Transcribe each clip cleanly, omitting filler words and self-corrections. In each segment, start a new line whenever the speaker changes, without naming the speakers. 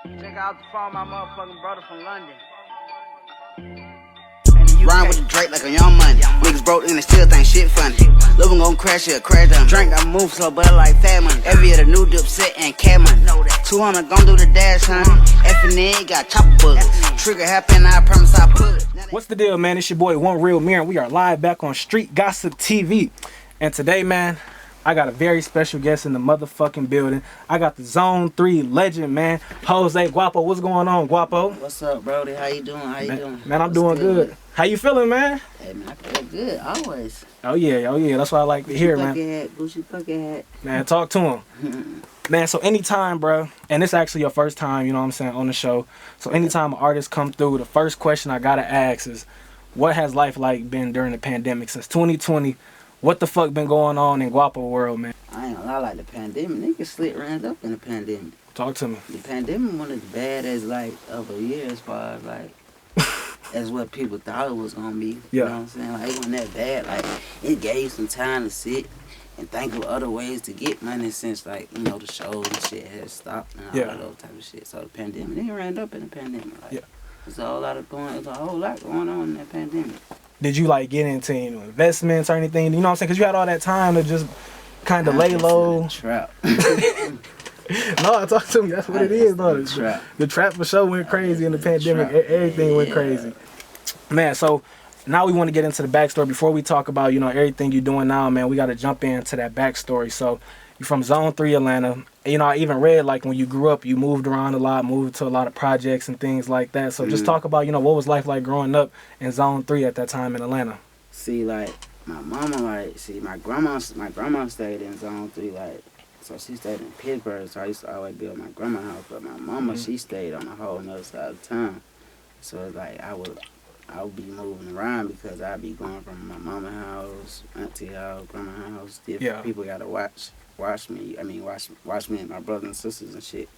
Check out the phone, my motherfucking brother from London.
Rhyme with the Drake like a young money. Niggas broke and they still think shit funny. Living gon' crash here, crash down. Drink, I move slow, but I like fat money. Every year the new dip set and cat money. 200 gon' do the dash, honey. F&N got chopper bullets. Trigger happen, I promise I pull it.
What's the deal, man? It's your boy One Real Mirror, and we are live back on Street Gossip TV. And today, man, I got a very special guest in the motherfucking building. I got the Zone 3 legend, man, Jose Gaupo. What's going on, Gaupo?
What's up, Brody? How you doing? How you doing?
Man, I'm doing good. How you feeling, man?
Hey, man, I feel good, always.
Oh yeah. That's what I like to hear, man.
Gucci bucket hat.
Man, talk to him. Man, so anytime, bro, and it's actually your first time, you know what I'm saying, on the show. So anytime an artist come through, the first question I gotta ask is, what has life like been during the pandemic since 2020? What the fuck been going on in Gaupo world, man?
I ain't gonna lie, like the pandemic, niggas slick ran up in the pandemic.
Talk to me.
The pandemic one of the baddest, like, of a year as far as, like, as what people thought it was gonna be.
Yeah.
You know what I'm saying? Like, it wasn't that bad. Like, it gave some time to sit and think of other ways to get money since, like, you know, the shows and shit had stopped and all
Yeah.
that other type of shit. So the pandemic, they ran up in the pandemic. Like,
Yeah.
there's a whole lot going on in that pandemic.
Did you like get into investments or anything? You know what I'm saying? Because you had all that time to just kind of lay low.
Trap.
No, talk to me. That's what it is, though.
Trap.
The trap for sure went crazy in the pandemic. Everything went crazy. Man, so now we want to get into the backstory. Before we talk about, you know, everything you're doing now, man, we got to jump into that backstory. So you're from Zone 3 Atlanta. You know, I even read, like, when you grew up, you moved around a lot, moved to a lot of projects and things like that. So just talk about, you know, what was life like growing up in Zone 3 at that time in Atlanta?
See, like, my mama, like, my grandma stayed in Zone 3, like, so she stayed in Pittsburgh, so I used to always be at my grandma's house, but my mama, she stayed on a whole nother side of town. So it's like, I would be moving around because I'd be going from my mama's house, auntie house, grandma's house. Different people gotta watch me. I mean, watch me and my brothers and sisters and shit.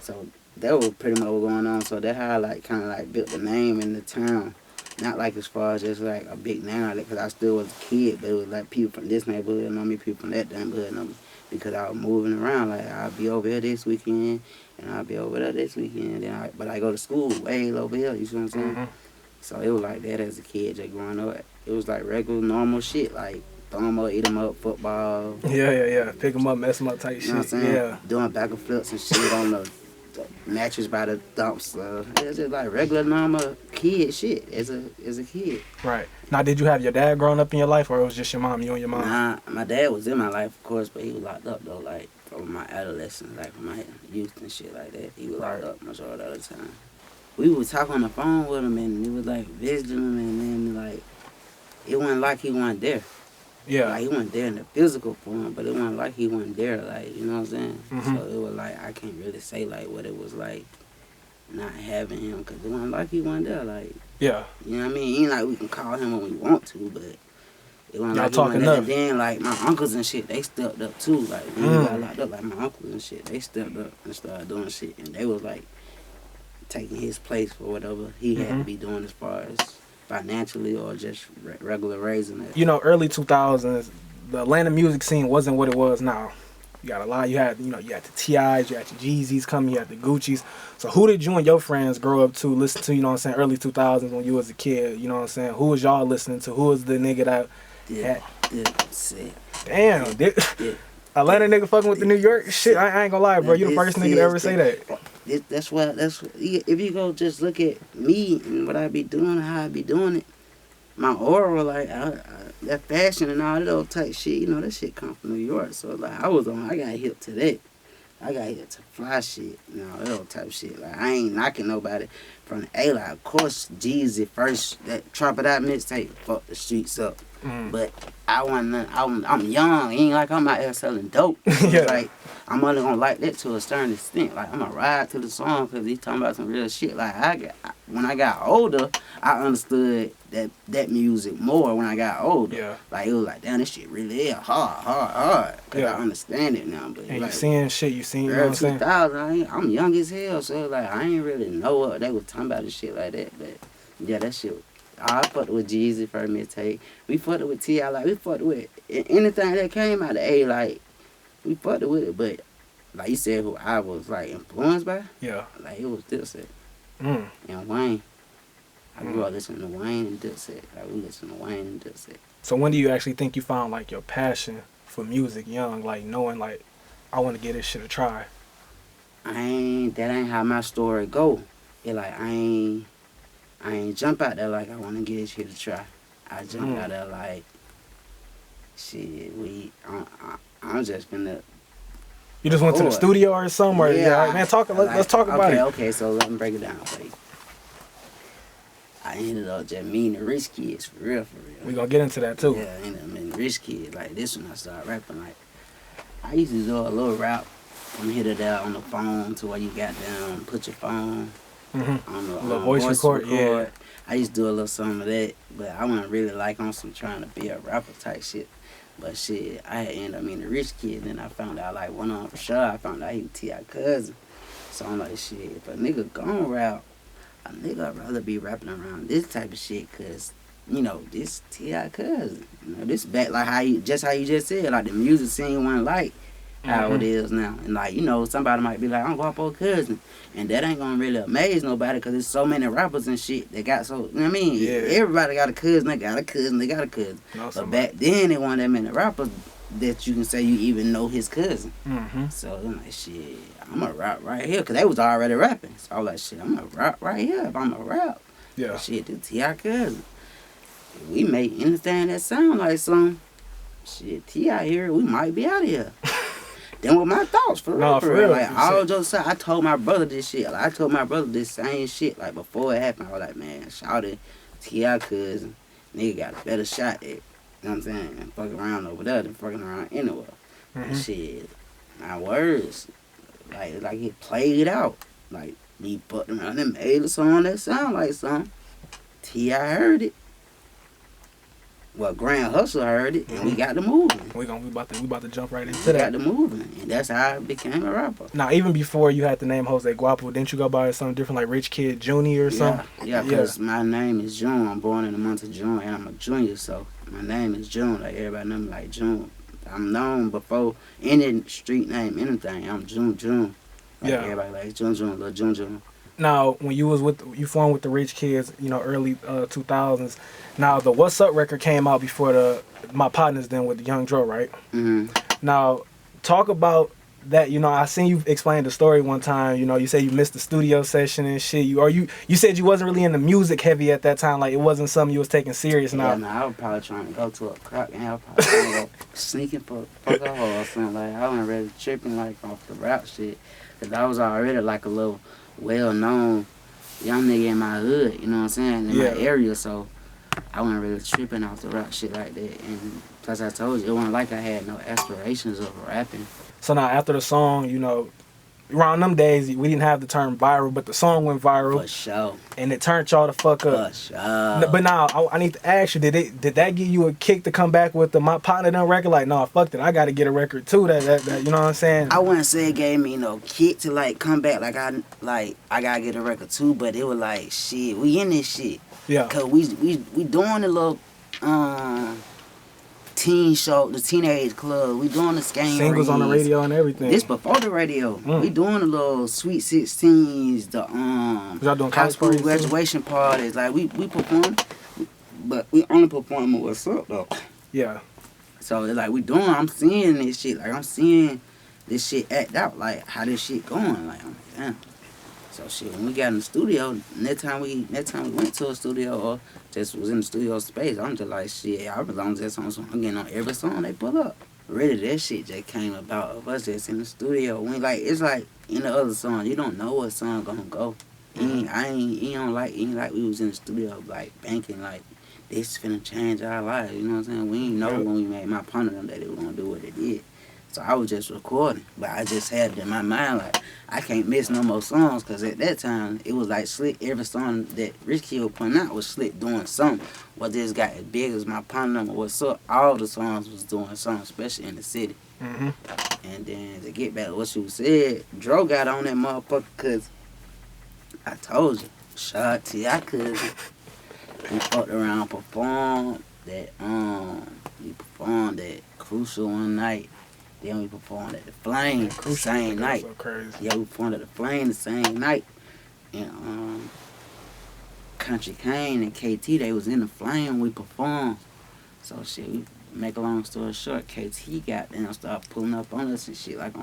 So that was pretty much what was going on. So that's how I, like, kind of, like, built the name in the town. Not, like, as far as just, like, a big name like that, because I still was a kid, but it was, like, people from this neighborhood know me, people from that neighborhood know me, because I was moving around. Like, I'll be over here this weekend, and I'll be over there this weekend, but I go to school way over here, you see what I'm saying? So it was like that as a kid, just growing up. It was, like, regular, normal shit, like, throw them up, eat them up, football.
Yeah. Pick them up, mess them up type shit.
You know what I'm saying?
Yeah.
Doing back and flips and shit on the mattress by the dumpster. It's just like regular, normal kid shit as a kid.
Right. Now, did you have your dad growing up in your life, or it was just your mom, you and your mom?
Nah, my dad was in my life, of course, but he was locked up, though, like, from my adolescence, like, from my youth and shit like that. He was locked up majority of the time. We would talk on the phone with him, and he was, like, visiting him, and then, like, it wasn't like he wasn't there.
Yeah.
Like, he wasn't there in the physical form, but it wasn't like he wasn't there, like, you know what I'm saying? So it was like, I can't really say, like, what it was like not having him, because it wasn't like he wasn't there, like,
Yeah.
you know what I mean? It ain't like we can call him when we want to, but it wasn't
Y'all
like he
talk
wasn't there.
enough.
And then, like, my uncles and shit, they stepped up, too. Like, when we got locked up, like, my uncles and shit, they stepped up and started doing shit, and they was, like, taking his place for whatever he had to be doing as far as financially or just regular raising it.
You know, early 2000s, the Atlanta music scene wasn't what it was now. You got a lot. You had the T.I.s, you had your Jeezys coming, you had the Gucci's. So who did you and your friends grow up to, listen to, you know what I'm saying, early 2000s when you was a kid, you know what I'm saying? Who was y'all listening to? Who was the nigga that
Sick.
Damn, Atlanta nigga fucking with the New York shit? I ain't gonna lie, bro. You the first nigga to ever say that.
That's if you go just look at me and what I be doing, how I be doing it, my aura, like, that fashion and all that old type shit, you know, that shit come from New York. So, like, I got hip to that. I got hip to fly shit, you know, that old type shit. Like, I ain't knocking nobody from the A. Like, of course, Jeezy first, that Trap It Out mixtape fucked the streets up. But I'm young. It ain't like I'm out here selling dope. It's like, I'm only gonna like that to a certain extent. Like, I'm gonna ride to the song because he's talking about some real shit. Like, when I got older, I understood that music more when I got older.
Yeah.
Like, it was like, damn, this shit really is hard. Because I understand it now. But
And
like,
you seeing shit, you know what I'm saying?
2000, I'm young as hell, so like, I ain't really know what they was talking about and shit like that. But yeah, that shit. I fucked with Jeezy first mixtape. We fucked with T.I. Like, we fucked with anything that came out of A. Like, we fucked with it. But like you said, who I was like influenced by,
Yeah.
like it was Dipset
Mm.
and Wayne. I grew up listening to Wayne and Dipset. Like we listen to Wayne and Dipset.
So when do you actually think you found like your passion for music young, like knowing like I want to give this shit a try?
That ain't how my story go. It like I ain't jump out there like I want to get this shit a try. I jump out there like shit. I'm just gonna.
You just went to the studio or somewhere? Yeah, all right, man. Let's talk about it.
Okay, so let me break it down for you. I ended up just meeting the rich kids for real.
We gonna get into that too.
Yeah, I ended up meeting the rich kids. Like this when I started rapping. Like I used to do a little rap from here to there on the phone to where you got down, put your phone on the
little voice record. Yeah.
I used to do a little something of that, but I wasn't really like on some trying to be a rapper type shit. But shit, I had ended up meeting the rich kid, then I found out like one on for sure. I found out he was T.I. cousin. So I'm like, shit, if a nigga gon' rap, a nigga I'd rather be rapping around this type of shit, cause you know this T.I. cousin. You know this back like how you just said, like the music scene wasn't like how it is now, and like you know somebody might be like I'm Gaupo cousin, and that ain't gonna really amaze nobody because there's so many rappers and shit that got so you know what I mean.
Yeah.
Everybody got a cousin, they got a cousin, they got a cousin. But back then it wasn't that many rappers that you can say you even know his cousin. So I'm like shit, I'm gonna rap right here because they was already rapping. So I was like shit, I'm gonna rap right here if I'm gonna rap.
Yeah.
But shit, the T.I. cousin, we make anything that sound like something. Shit, T.I. here, we might be out of here. Then with my thoughts, for real. Like, all jokes aside, I told my brother this shit. Like, I told my brother this same shit, like, before it happened. I was like, man, shout it, T.I. cousin. Nigga got a better shot at, you know what I'm saying, and fucking around over there than fucking around anywhere. And shit, my words, like it played out. Like, he fucked around and made a song that sound like something. T.I. heard it. Well, Grand Hustle heard it, and we got the moving.
We about to jump right into
We
that.
got the moving, and that's how I became a rapper.
Now, even before you had the name Jose Gaupo, didn't you go by something different, like Rich Kid Junior or something?
Yeah, because my name is June. I'm born in the month of June, and I'm a junior, so my name is June. Like, everybody know me like June. I'm known before any street name, anything. I'm June. Like, everybody like June, little June.
Now, when you formed with the Rich Kids, you know, early 2000s. Now, the What's Up record came out before my partners then with the Young Dro, right? Now, talk about that. You know, I seen you explain the story one time. You know, you said you missed the studio session and shit. You said you wasn't really into music heavy at that time. Like it wasn't something you was taking serious.
Yeah, I was probably trying to go to a crack and I was probably trying to go sneaking for alcohol or something. Like I wasn't really tripping like off the rap shit, cause I was already like a little well-known young nigga in my hood, you know what I'm saying, in my area, so I wasn't really tripping off the rap shit like that. And plus I told you, it wasn't like I had no aspirations of rapping.
So now after the song, you know, around them days, we didn't have the term viral, but the song went viral.
For sure.
And it turned y'all the fuck up.
For sure.
But now, I need to ask you, did that give you a kick to come back with My Partner Done record? Like, no, fuck that, I got to get a record too, that you know what I'm saying?
I wouldn't say it gave me no kick to, like, come back, like, I got to get a record too, but it was like, shit, we in this shit.
Yeah.
Because we doing the little, teen show, the teenage club. We doing the skank
singles on the radio and everything.
This before the radio. We doing the little Sweet 16s, the
y'all doing
high school graduation parties. Like we perform, but we only perform with What's Up though.
Yeah.
So it's like we doing. I'm seeing this shit. Like I'm seeing this shit act out. Like how this shit going. Like I'm like, damn. So shit, when we got in the studio, next time we went to a studio or just was in the studio space, I'm just like, shit, I belong to that song, so I'm getting on every song they put up. Really, that shit just came about of us just in the studio. When like it's like in the other song, you don't know what song gonna go. Ain't like we was in the studio like banking like this finna change our lives. You know what I'm saying? We ain't know when we made My Partner Done that it was gonna do what it did. So I was just recording, but I just had it in my mind like I can't miss no more songs, cause at that time it was like Slick. Every song that Rich Kid was putting out was Slick doing something. What this got as big as My Partner Done, What's Up, all the songs was doing something, especially in the city. And then to get back to what you said, Dro got on that motherfucker, cause I told you, shout out to y'all cousin. We fucked around, performed that Crucial one night. Then we performed at the Flame the
Crucial
same
nigga,
night.
So crazy.
Yeah, we performed at the Flame the same night. And Country Kane and KT, they was in the Flame. We performed. So shit, we make a long story short, KT got then started pulling up on us and shit, like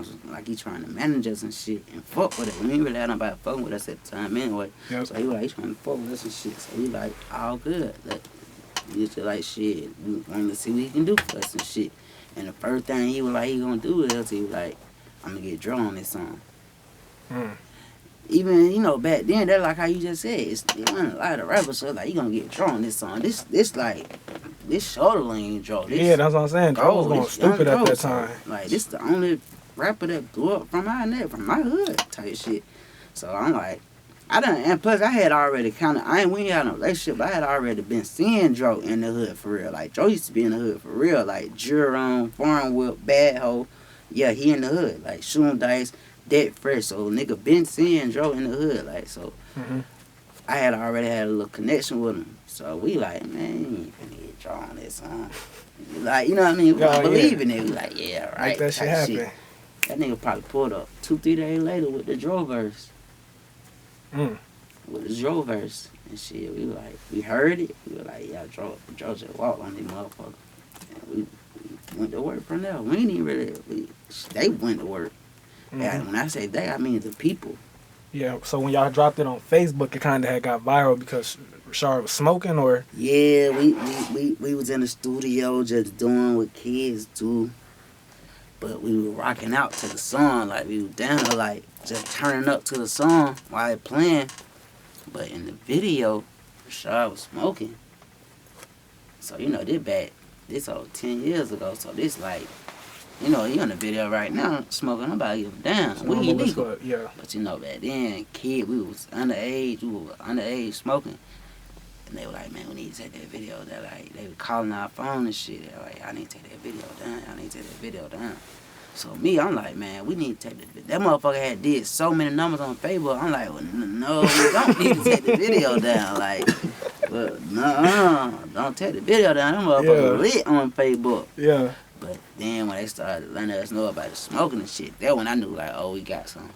he trying to manage us and shit and fuck with it. We ain't really had nobody fucking with us at the time anyway.
Yep.
So he was like, he trying to fuck with us and shit. So we like, all good. Like, we just like shit. We wanted to see what he can do for us and shit. And the first thing he was like, he gonna do with us, he was like, I'm gonna get drawn on this song. Even, you know, back then, that like how you just said, it wasn't a lot of rappers, so like, you gonna get drawn on this song. This shoulder lane draw.
Yeah, that's what I'm saying. Dro was going stupid at that time.
Like, this the only rapper that blew up from my neck, from my hood type shit. So I'm like, and plus I had already we ain't had no relationship, but I had already been seeing Dro in the hood for real. Like, Dro used to be in the hood for real. Like, Jerome, Farm Whip, Bad Ho. Yeah, he in the hood. Like, shooting dice, dead fresh. So nigga been seeing Dro in the hood. Like, so I had already had a little connection with him. So we like, man, you ain't finna get Dro on this song. Like, you know what I mean? We believe in it. We like, yeah, right.
Make that shit happen.
That nigga probably pulled up 2-3 days later with the Dro verse. With the Dro verse and shit. We heard it. We were like, yeah, Dro just walked on this motherfucker. And we went to work from there. We ain't even really, they went to work. And when I say they, I mean the people.
Yeah, so when y'all dropped it on Facebook, it kind of had got viral because Rashard was smoking, or?
Yeah, we was in the studio just doing what kids do. But we were rocking out to the song. Like, we were down there, like, just turning up to the song while it playing. But in the video, Rashard was smoking. So, you know, this over 10 years ago. So this, like, you know, he on the video right now smoking. Nobody give a damn. We illegal.
Yeah.
But, you know, back then, we was underage. We were underage smoking. And they were like, man, we need to take that video. They're like, they were calling our phone and shit. They're like, I need to take that video down. I need to take that video down. So me, I'm like, man, we need to take that video. That motherfucker had did so many numbers on Facebook. I'm like, well, no, we don't need to take the video down. Like, well, no, don't take the video down. That motherfucker lit on Facebook.
Yeah.
But then when they started letting us know about the smoking and shit, that when I knew, like, oh, we got some.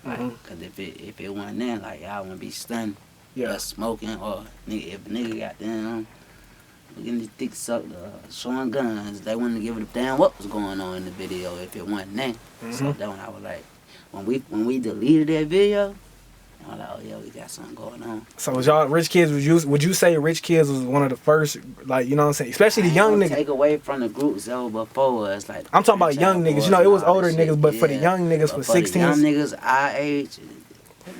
Like, cause if it wasn't then, like, y'all wouldn't be stunned.
Yeah.
Us smoking, or if a nigga got down, getting these dick sucked, showing guns, they wouldn't give a damn what was going on in the video if it wasn't that. So then when I was like, when we deleted that video, I was like, oh yeah, we got something going on.
So was y'all Rich Kidz? Would you say Rich Kidz was one of the first, like, you know what I'm saying, especially the young niggas?
Take away from the groups that were before us, like
I'm talking about young niggas. You know, it was older niggas, but for the young niggas, for 16,
young niggas our age,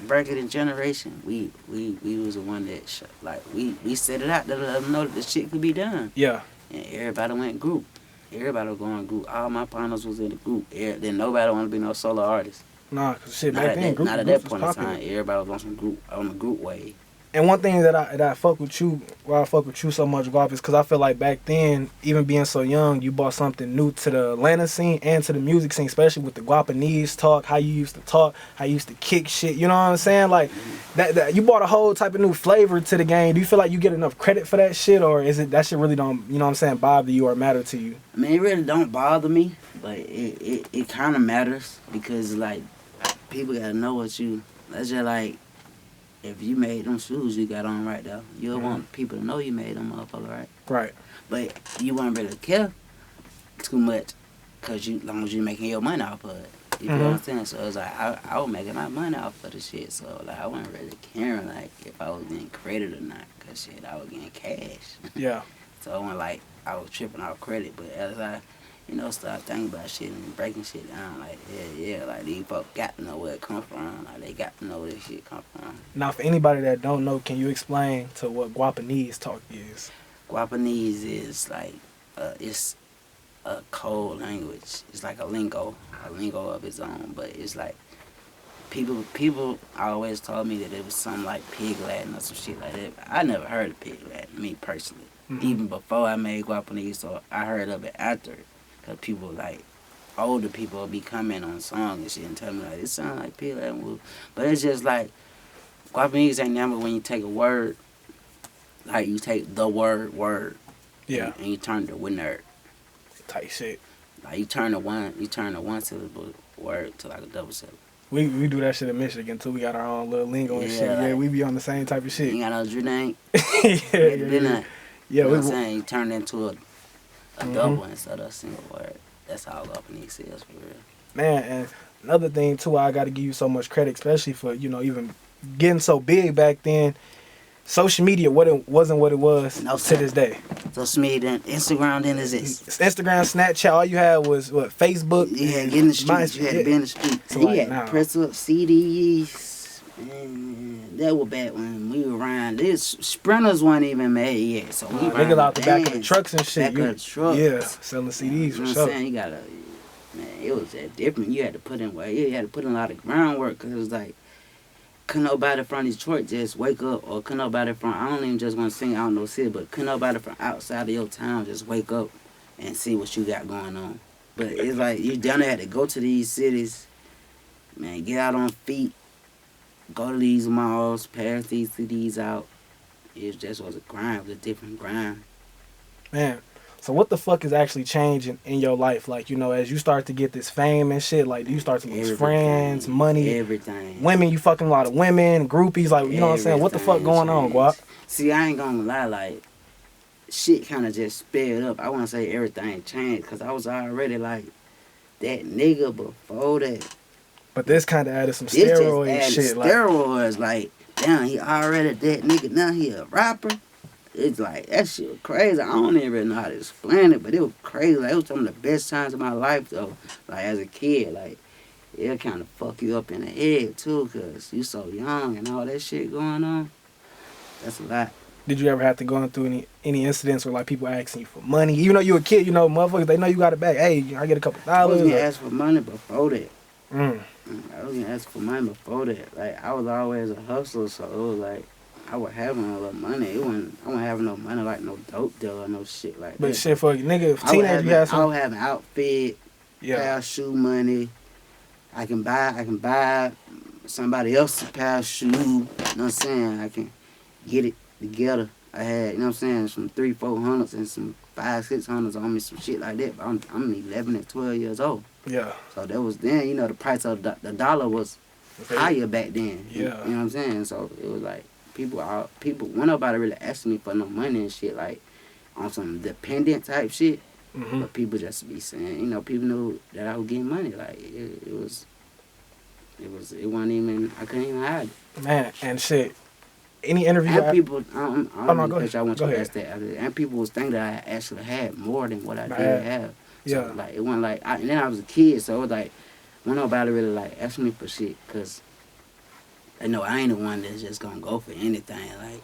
bracket and generation, we was the one that we set it out to let them know that the shit could be done.
Yeah.
And everybody went group. Everybody was going group. All my partners was in the group. Then nobody wanted to be no solo artist.
Nah, cause shit back then,
not at that point in time. Everybody was on the group wave.
And one thing that I fuck with you, why I fuck with you so much, Gaupo, is because I feel like back then, even being so young, you brought something new to the Atlanta scene and to the music scene, especially with the Guapanese talk, how you used to talk, how you used to kick shit. You know what I'm saying? Like that you brought a whole type of new flavor to the game. Do you feel like you get enough credit for that shit, or is it that shit really don't, you know what I'm saying, bother you or matter to you?
I mean, it really don't bother me, but it kind of matters because like people gotta know what you. That's just like. If you made them shoes you got on right there, you'll want people to know you made them motherfucker, right?
Right.
But you wouldn't really care too much because as long as you making your money off of it. You know what I'm saying? So it's like, I was making my money off of the shit. So like, I wasn't really caring like if I was getting credit or not because shit, I was getting cash.
Yeah.
So it wasn't like I was tripping off credit. But as I, start thinking about shit and breaking shit down, like, yeah, like, these folks got to know where it come from. Like, they got to know where this shit come from.
Now, for anybody that don't know, can you explain to what Guapanese talk is?
Guapanese is, like, it's a code language. It's like a lingo of its own. But it's like, people always told me that it was something like Pig Latin or some shit like that. I never heard of Pig Latin, me personally. Even before I made Guapanese, so I heard of it after it. Cause people like older people will be coming on songs and shit and tell me like it sound like Pig Latin, but it's just like Guapanese ain't never when you take a word, like you take the word,
yeah,
and you turn it to winner.
Tight shit.
Like you turn a one syllable word to like a double syllable.
We do that shit in Michigan too. We got our own little lingo and
Yeah,
shit. Yeah,
like-
we be on the same type of
You
shit.
ain't got no dream name.
Yeah.
You know what I'm saying? You turn it into a double instead of a single word. That's how up in these is for real.
Man, and another thing too, I got to give you so much credit, especially for even getting so big back then. Social media wasn't what it was to this day.
Social media, Instagram didn't exist.
It's Instagram, Snapchat, all you had was Facebook.
You had to get in the streets. You had to be in the streets.
So
You
like
had to press up CDs. Man, that was back when we were around. These sprinters weren't even made yet. So we
niggas out the back of the trucks and shit.
Back of the trucks.
Yeah, selling CDs
You know
for
what I'm
sure.
saying? It was that different. You had to put in work. You had to put in a lot of groundwork because it was like, couldn't nobody from Detroit just wake up, or couldn't nobody from, I don't even just want to sing out no city, but couldn't nobody from outside of your town just wake up and see what you got going on. But it's like you down there had to go to these cities, man, get out on feet, go to these malls, pass these CDs out. It just was a grind. It was a different grind.
Man, so what the fuck is actually changing in your life? Like, as you start to get this fame and shit, like, do you start to lose friends, money,
everything?
Women, you fucking a lot of women, groupies, like, you know what I'm saying? What the fuck going on, Guap?
See, I ain't gonna lie, like, shit kind of just sped up. I want to say everything changed because I was already like that nigga before that.
But this kind of added some
This just
steroid
added
shit.
Steroids, like, damn, he already that nigga. Now he a rapper. It's like, that shit was crazy. I don't even really know how to explain it, but it was crazy. Like, it was some of the best times of my life, though. Like, as a kid, like, it'll kind of fuck you up in the head, too, because you so young and all that shit going on. That's a lot.
Did you ever have to go through any incidents where, like, people asking you for money? Even though you a kid, motherfuckers, they know you got it back. Hey, I get a couple
I was
dollars.
gonna ask for money before that.
Mm.
I was gonna ask for money before that. Like, I was always a hustler, so it was like, I was having a little money. I wasn't having no money like no dope deal or no shit like that.
But shit, for a nigga, teenager, you had some.
I was having outfit, pair of shoe money. I can buy somebody else's pair of shoe. You know what I'm saying? I can get it together. I had, you know what I'm saying, some 300-400s and some 500-600s on me, some shit like that. But I'm 11 and 12 years old.
Yeah.
So that was then, the price of the dollar was higher back then.
Yeah.
You know what I'm saying? So it was like, people, when nobody really asked me for no money and shit, like, on some dependent type shit.
Mm-hmm.
But people just be saying, people knew that I was getting money. Like, it wasn't even, I couldn't even hide it.
Man, and shit. Any interview.
And people, I don't know,
go ahead.
I want
Go
you to
ahead.
ask that. And people was thinking that I actually had more than what I did have.
Yeah.
So, like, it wasn't like, and then I was a kid, so it was like, when nobody really, like, asked me for shit, because I know I ain't the one that's just gonna go for anything. Like,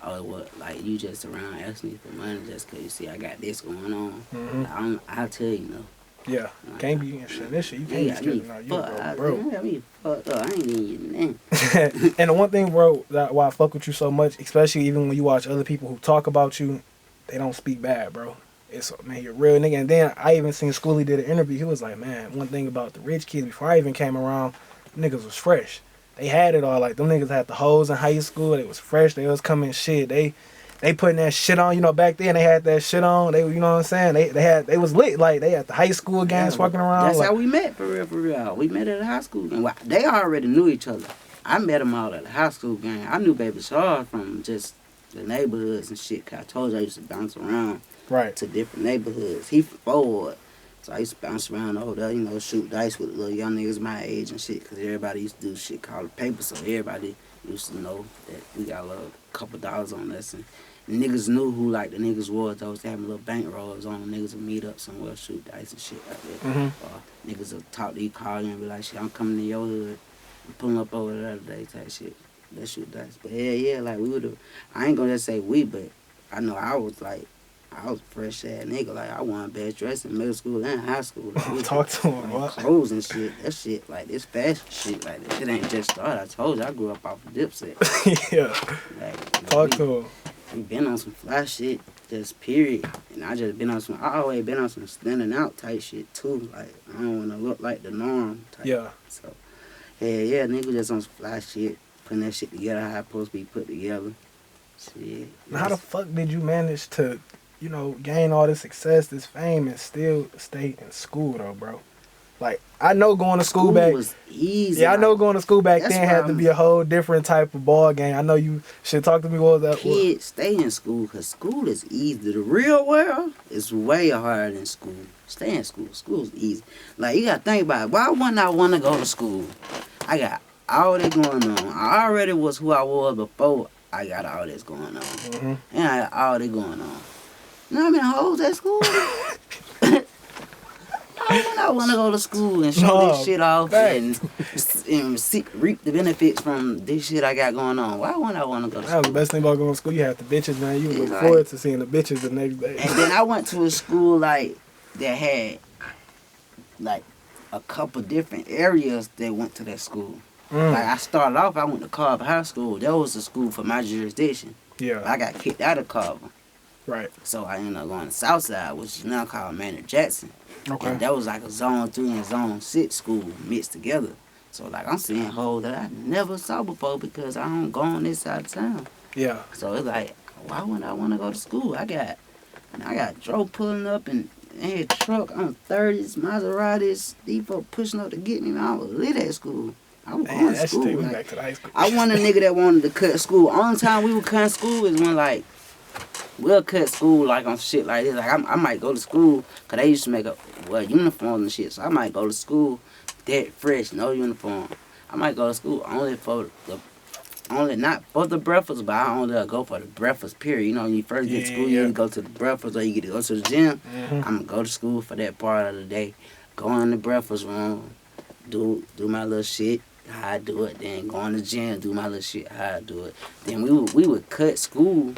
oh, what, like, you just around asking me for money just because you see I got this going on.
Mm-hmm.
I'll tell you,
Yeah. Can't be shit. This shit, you can't be scared. No, you bro.
I mean, fucked up. I ain't even nothing.
And the one thing, bro, that why I fuck with you so much, especially even when you watch other people who talk about you, they don't speak bad, bro. It's, man, you're a real nigga. And then I even seen Schoolie did an interview. He was like, man, one thing about the rich kids, before I even came around, niggas was fresh. They had it all. Like, them niggas had the hoes in high school. They was fresh. They was coming shit. They putting that shit on. Back then they had that shit on. They, you know what I'm saying? They was lit. Like, they had the high school gangs fucking around.
That's
like,
how we met, for real. We met at a high school gang. They already knew each other. I met them all at a high school gang. I knew Baby Charles from just the neighborhoods and shit. 'Cause I told you I used to bounce around to different neighborhoods. He forward. So I used to bounce around over there, shoot dice with little young niggas my age and shit. Because everybody used to do shit called paper. So everybody used to know that we got a little couple dollars on us. And niggas knew who, like, the niggas was. They was having little bank rolls on them. Niggas would meet up somewhere, shoot dice and shit like that. Or niggas would talk to you, call you and be like, shit, I'm coming to your hood. I'm pulling up over there today type shit. Let's shoot dice. But yeah, like, we would. I ain't gonna just say we, but I know I was a fresh ass nigga. Like, I wasn't best dressed in middle school and high school. Like,
talk to him, what?
Clothes and shit. That shit, like, this fashion shit, like, that shit ain't just started. I told you, I grew up off of Dipset.
Yeah.
Like,
Talk to him.
We been on some fly shit, just period. And I always been on some standing out type shit too. Like, I don't want to look like the norm type.
Yeah.
So, yeah, nigga just on some fly shit, putting that shit together how it's supposed to be put together. Shit.
Now, how the fuck did you manage to gain all this success, this fame, and still stay in school though, bro? Like, I know going to school back
was easy.
Yeah, I know going to school back
that's
then
why
had to be a whole different type of ball game. I know you should talk to me. What was that?
Kids, stay in school because school is easy. The real world is way harder than school. Stay in school. School's easy. Like, you got to think about it. Why wouldn't I want to go to school? I got all that going on. I already was who I was before I got all this going on.
Mm-hmm.
And I got all that going on. You know how many hoes at school? I want to go to school and show this shit off and reap the benefits from this shit I got going on. Why wouldn't I want to go to school?
That was the best thing about going to school. You had the bitches, man. You look forward to seeing the bitches the next day.
And then I went to a school like that had like a couple different areas that went to that school. Like I started off, I went to Carver High School. That was the school for my jurisdiction.
Yeah.
I got kicked out of Carver.
Right.
So I ended up going to Southside, which is now called Maynard Jackson.
Okay.
And that was like a Zone 3 and Zone 6 school mixed together. So like I'm seeing hoes that I never saw before because I don't go on this side of town.
Yeah.
So it's like, why wouldn't I want to go to school? I got Dro pulling up and had truck on 30s, Maseratis, Depot pushing up to get me. I was lit at school. I was going to school.
Take me
like,
back to the high school.
I want a nigga that wanted to cut school. Only time we would cut school is when like we'll cut school like on shit like this. Like I might go to school because they used to make uniforms and shit. So I might go to school dead fresh, no uniform. I might go to school not for the breakfast, but I only go for the breakfast period. You know, when you first get to school, you either go to the breakfast or you get to go to the gym. I'm gonna go to school for that part of the day. Go in the breakfast room, do my little shit, how I do it. Then go in the gym, do my little shit, how I do it. Then we would cut school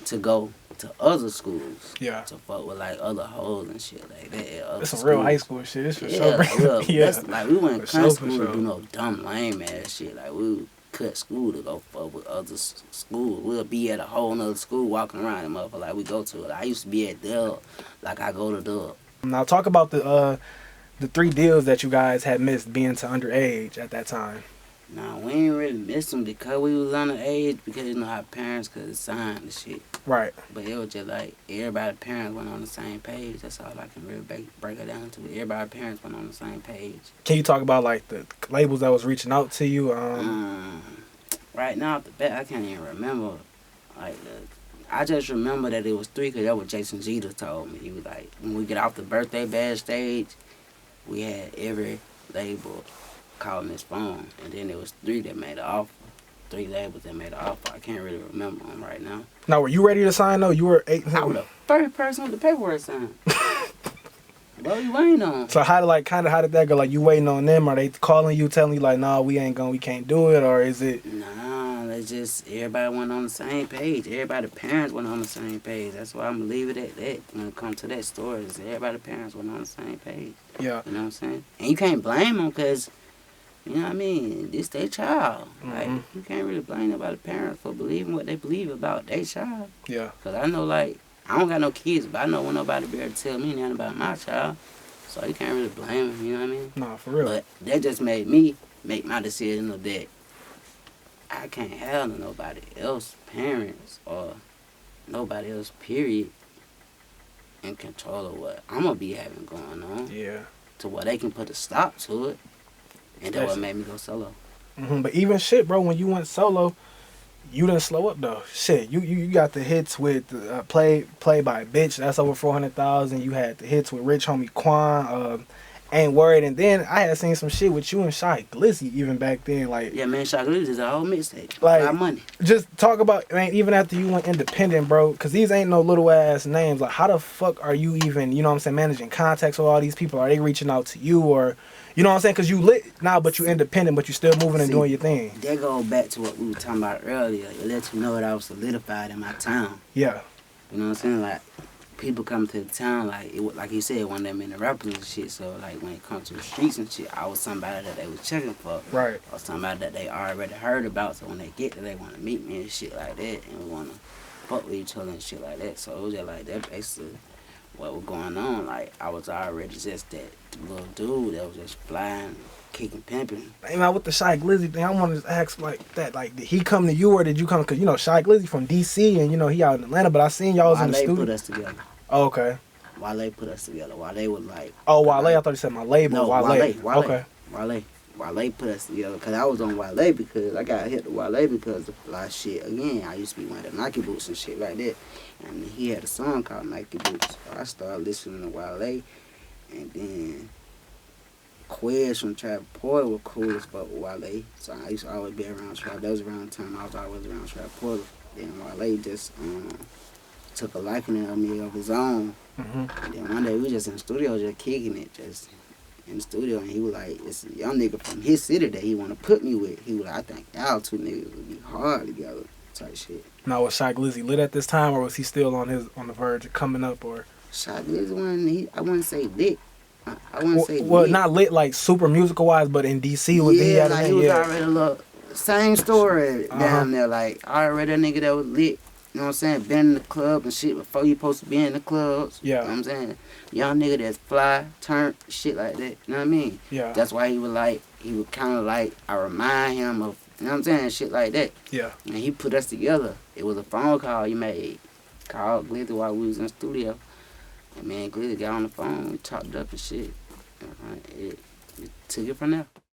to go to other schools.
Yeah.
To fuck with like other hoes and shit like that.
That's some real high school shit. It's for
sure.
Yeah.
Like we wouldn't cut school
sure.
to do no dumb lame ass shit. Like we would cut school to go fuck with other schools. We'll be at a whole nother school walking around and motherfucker like we go to it. I used to be at Dub, like I go to Dub.
Now talk about the 3 deals that you guys had missed being to underage at that time.
Nah, we ain't really miss them because we was underage because our parents could sign the shit.
Right.
But it was just like everybody's parents went on the same page. That's all I can really break it down to. Everybody's parents went on the same page.
Can you talk about like the labels that was reaching out to you?
Right now off the bat, I can't even remember. I just remember that it was 3 because that was Jason Jeter told me. He was like, when we get off the birthday bash stage, we had every label calling his phone, and then there was 3 that made an offer. 3 labels that made an offer. I can't really remember them right now.
Now, were you ready to sign though? You were 18.
I was the first person with the paperwork signed. What you waiting on?
So how did that go? Like you waiting on them? Are they calling you, telling you like, nah, we can't do it, or is it?
Nah, it's just everybody went on the same page. Everybody's parents went on the same page. That's why I'm gonna leave it at that. When it comes to that story, is everybody's parents went on the same page.
Yeah.
You know what I'm saying? And you can't blame them because, you know what I mean? This their child. Like you can't really blame nobody's parents for believing what they believe about their child.
Yeah.
Cause I know like I don't got no kids, but I know when nobody be able to tell me nothing about my child. So you can't really blame them, you know what I mean?
No, for real.
But that just made me make my decision of that I can't have nobody else parents or nobody else period in control of what I'm gonna be having going on.
Yeah.
To where they can put a stop to it. And that's what made me go solo.
But even shit, bro, when you went solo, you didn't slow up though. Shit, you got the hits with play by Bitch. That's over 400,000. You had the hits with Rich Homie Quan, Ain't Worried, and then I had seen some shit with you and Shy Glizzy even back then. Like
yeah, man, Shy Glizzy is a whole mixtape.
Like
got money.
Just talk about, man. Even after you went independent, bro, because these ain't no little ass names. Like how the fuck are you even, you know what I'm saying, managing contacts with all these people? Are they reaching out to you or? You know what I'm saying? Because you lit now, but you independent, but you still moving and doing your thing.
That goes back to what we were talking about earlier. It lets you know that I was solidified in my town.
Yeah.
You know what I'm saying? Like, people come to the town, like you said, one of them in the rappers and shit. So, like, when it comes to the streets and shit, I was somebody that they was checking for.
Right.
Or somebody that they already heard about. So when they get there, they want to meet me and shit like that. And we want to fuck with each other and shit like that. So it was just like that basically what was going on. Like, I was already just that little dude that was just flying kicking, pimping.
Hey man, with the Shy Glizzy thing, I wanted to ask like that. Like, did he come to you or did you come? Cause you know Shy Glizzy from DC and you know he out in Atlanta, but I seen y'all was in the
Wale
studio.
put us together.
Oh, okay.
Wale put us together. Wale was like,
Oh, Wale. I thought you said my label.
no,
Wale.
Wale.
Okay.
Wale put us together because I was on Wale because I got hit with Wale because of a lot of shit. Again, I used to be wearing the Nike boots and shit like that. And he had a song called Nike Boots. So I started listening to Wale. And then Quiz from Trap Porter was cool as fuck with Wale. So I used to always be around Trap. That was around the time I was always around Trap Porter. Then Wale just took a liking of me of his own. And then one day we was just in the studio just kicking it, just in the studio, and he was like, it's a young nigga from his city that he want to put me with. He was like, I think y'all two niggas would be hard together, type shit.
Now was Shy Glizzy lit at this time, or was he still on the verge of coming up, or?
Shy Glizzy one, I wouldn't say lit. I wouldn't say
well,
lit.
not lit like super musical wise, but in DC was he had
like he was already a little same story down there. Like already a nigga that was lit. You know what I'm saying? Been in the club and shit before you supposed to be in the clubs.
Yeah.
You know what I'm saying? Young nigga that's fly, turn, shit like that. You know what I mean?
Yeah.
That's why he was kind of like, I remind him of, you know what I'm saying? Shit like that.
Yeah.
And he put us together. It was a phone call he made. Called Glizzy while we was in the studio. And me and Glizzy got on the phone. We talked up and shit. It took it from there.